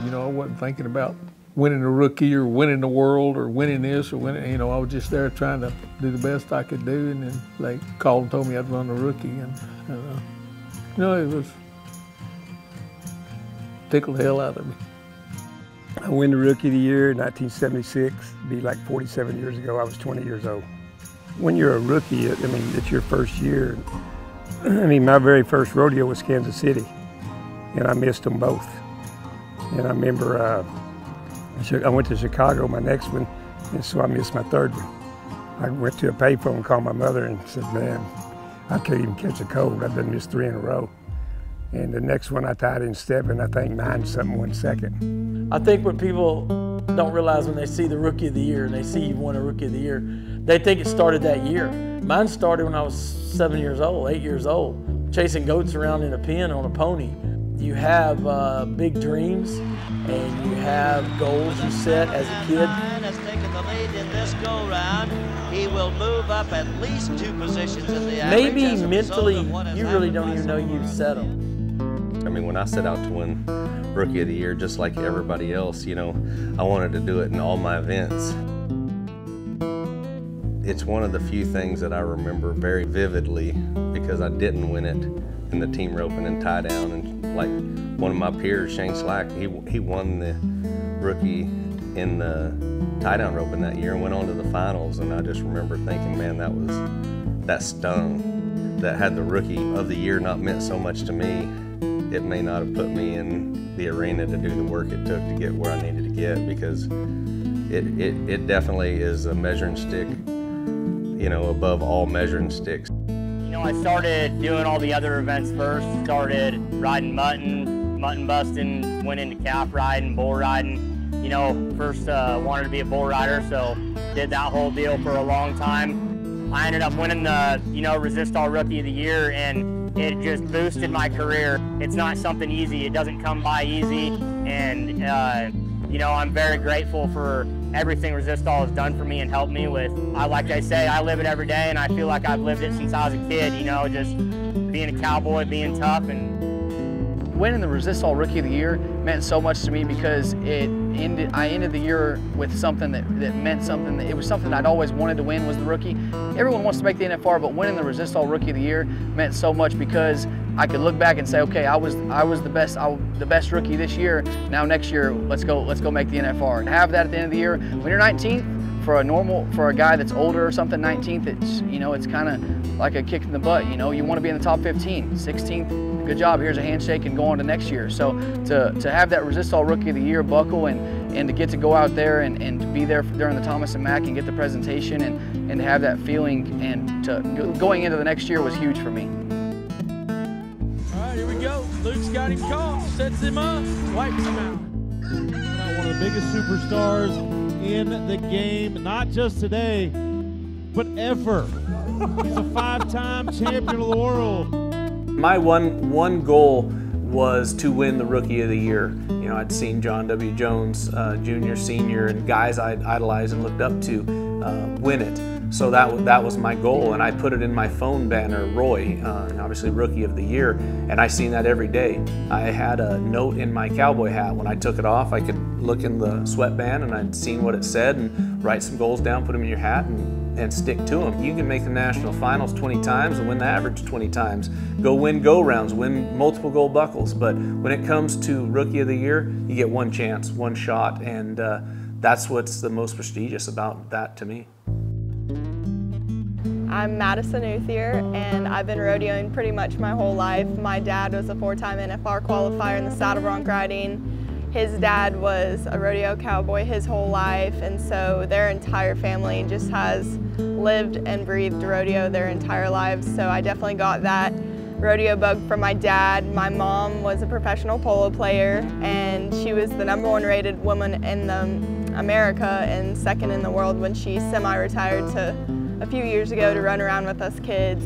You know, I wasn't thinking about winning a rookie or winning the world or winning this or winning, you know, I was just there trying to do the best I could do, and then they called and told me I'd run the rookie, and you know, it was tickled the hell out of me. I won the Rookie of the Year in 1976, it'd be like 47 years ago. I was 20 years old. When you're a rookie, I mean, it's your first year. I mean, my very first rodeo was Kansas City, and I missed them both. And I remember I went to Chicago, my next one, and so I missed my third one. I went to a payphone and called my mother and said, man, I couldn't even catch a cold. I've done missed 3 in a row. And the next one I tied in step, and I think 9-something 1 second. I think what people don't realize when they see the Rookie of the Year and they see you won a Rookie of the Year, they think it started that year. Mine started when I was 7 years old, 8 years old, chasing goats around in a pen on a pony. You have big dreams and you have goals you set as a kid. Has taken the lead in this go-round. He will move up at least 2 positions in the average. Maybe mentally, you really don't even know you've set them. I mean, when I set out to win Rookie of the Year, just like everybody else, you know, I wanted to do it in all my events. It's one of the few things that I remember very vividly because I didn't win it in the team roping and tie down. And like one of my peers, Shane Slack, he won the Rookie in the tie down roping that year and went on to the finals. And I just remember thinking, man, that stung. That had the Rookie of the Year not meant so much to me, it may not have put me in the arena to do the work it took to get where I needed to get, because it definitely is a measuring stick, you know, above all measuring sticks. You know, I started doing all the other events first. Started riding mutton busting, went into calf riding, bull riding. You know, first wanted to be a bull rider, so did that whole deal for a long time. I ended up winning the, you know, Resistol Rookie of the Year, and it just boosted my career. It's not something easy. It doesn't come by easy, and you know, I'm very grateful for everything Resistol has done for me and helped me with. Like I say, I live it every day, and I feel like I've lived it since I was a kid, you know, just being a cowboy, being tough. And winning the Resistol Rookie of the Year meant so much to me because I ended the year with something that meant something. It was something I'd always wanted to win, was the rookie. Everyone wants to make the NFR, but winning the Resistol Rookie of the Year meant so much because I could look back and say, okay, I was the best rookie this year. Now next year, let's go make the NFR. And have that at the end of the year. When you're 19th, for a guy that's older or something, 19th, it's, you know, it's kind of like a kick in the butt. You know, you want to be in the top 15. 16th, good job. Here's a handshake and go on to next year. So to have that Resistol Rookie of the Year buckle and to get to go out there and to be there during the Thomas and Mack and get the presentation and to have that feeling and going into the next year was huge for me. All right, here we go. Luke's got him caught, sets him up, wipes him out. One of the biggest superstars in the game, not just today, but ever. He's a 5-time champion of the world. My one goal was to win the Rookie of the Year. You know, I'd seen John W. Jones, junior, senior, and guys I'd idolized and looked up to win it. So that was my goal, and I put it in my phone banner, Roy, obviously Rookie of the Year, and I seen that every day. I had a note in my cowboy hat. When I took it off, I could look in the sweatband and I'd seen what it said and write some goals down, put them in your hat, and stick to them. You can make the national finals 20 times and win the average 20 times. Go win go-rounds, win multiple gold buckles, but when it comes to Rookie of the Year, you get one chance, one shot, and that's what's the most prestigious about that to me. I'm Madison Uthier, and I've been rodeoing pretty much my whole life. My dad was a 4-time NFR qualifier in the saddle bronc riding. His dad was a rodeo cowboy his whole life, and so their entire family just has lived and breathed rodeo their entire lives. So I definitely got that rodeo bug from my dad. My mom was a professional polo player, and she was the #1 rated woman in America and 2nd in the world when she semi-retired to a few years ago to run around with us kids.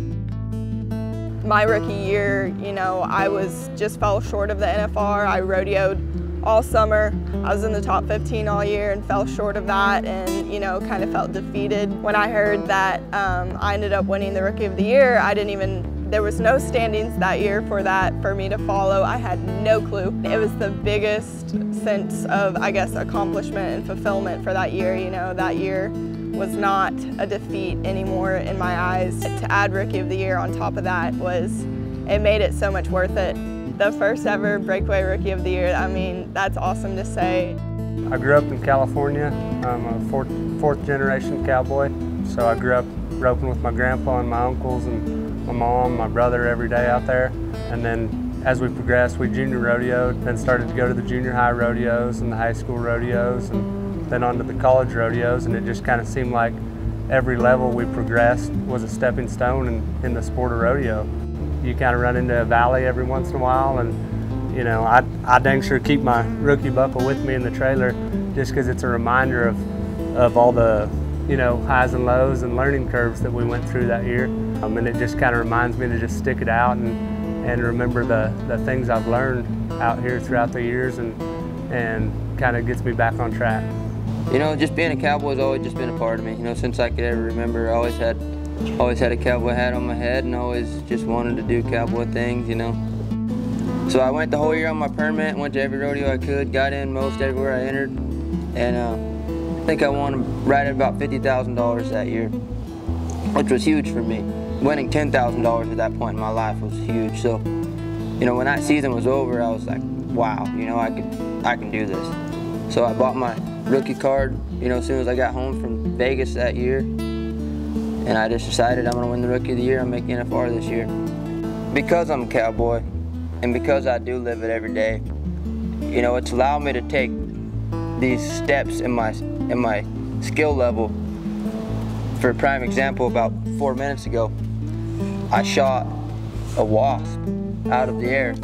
My rookie year, you know, I just fell short of the NFR. I rodeoed all summer. I was in the top 15 all year and fell short of that, and, you know, kind of felt defeated. When I heard that I ended up winning the Rookie of the Year, I didn't even There was no standings that year for me to follow. I had no clue. It was the biggest sense of, I guess, accomplishment and fulfillment for that year. You know, that year was not a defeat anymore in my eyes. To add Rookie of the Year on top of that it made it so much worth it. The first ever breakaway Rookie of the Year, I mean, that's awesome to say. I grew up in California. I'm a fourth generation cowboy. So I grew up roping with my grandpa and my uncles and my mom, my brother every day out there. And then as we progressed, we junior rodeoed, then started to go to the junior high rodeos and the high school rodeos, and then onto the college rodeos. And it just kind of seemed like every level we progressed was a stepping stone in the sport of rodeo. You kind of run into a valley every once in a while, and you know, I dang sure keep my rookie buckle with me in the trailer just because it's a reminder of all the, you know, highs and lows and learning curves that we went through that year. And it just kind of reminds me to just stick it out and remember the things I've learned out here throughout the years, and kind of gets me back on track. You know, just being a cowboy has always just been a part of me. You know, since I could ever remember, I always had a cowboy hat on my head and always just wanted to do cowboy things, you know. So I went the whole year on my permit, went to every rodeo I could, got in most everywhere I entered, and I think I won right at about $50,000 that year, which was huge for me. Winning $10,000 at that point in my life was huge. So, you know, when that season was over, I was like, wow, you know, I can do this. So I bought my rookie card, you know, as soon as I got home from Vegas that year, and I just decided I'm gonna win the Rookie of the Year and make NFR this year. Because I'm a cowboy, and because I do live it every day, you know, it's allowed me to take these steps in my skill level. For a prime example, about 4 minutes ago, I shot a wasp out of the air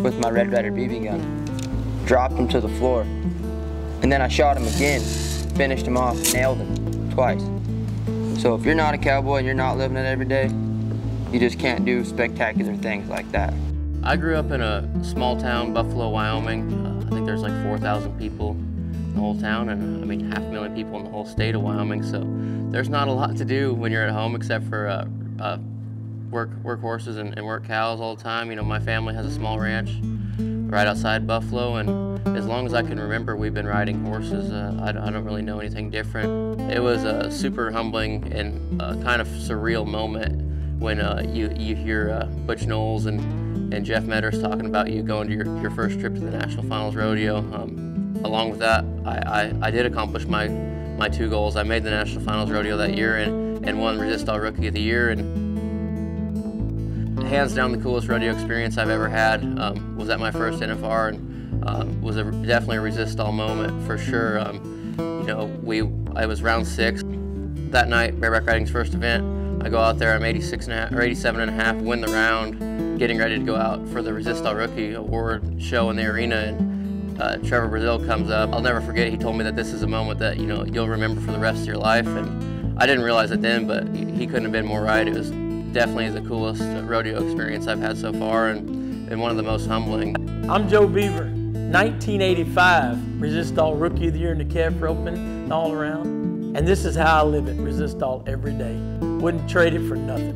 with my Red Ryder BB gun, dropped him to the floor, and then I shot him again, finished him off, nailed him twice. So if you're not a cowboy and you're not living it every day, you just can't do spectacular things like that. I grew up in a small town, Buffalo, Wyoming. I think there's like 4,000 people in the whole town, and I mean 500,000 people in the whole state of Wyoming. So there's not a lot to do when you're at home except for work horses and work cows all the time. You know, my family has a small ranch right outside Buffalo, and as long as I can remember, we've been riding horses. I don't really know anything different. It was a super humbling and kind of surreal moment when you hear Butch Knowles and Jeff Metters talking about you going to your first trip to the National Finals Rodeo. Along with that, I did accomplish my 2 goals. I made the National Finals Rodeo that year and won Resistol Rookie of the Year. And hands down the coolest rodeo experience I've ever had was at my first NFR, and was definitely a Resistol moment for sure. You know, I was round 6 that night, bareback riding's first event. I go out there, I'm 87.5, win the round, getting ready to go out for the Resistol Rookie Award show in the arena, and Trevor Brazil comes up. I'll never forget, he told me that this is a moment that, you know, you'll remember for the rest of your life, and I didn't realize it then, but he couldn't have been more right. It was definitely the coolest rodeo experience I've had so far, and one of the most humbling. I'm Joe Beaver, 1985 Resistol Rookie of the Year in the calf roping and all around. And this is how I live it, Resistol every day. Wouldn't trade it for nothing.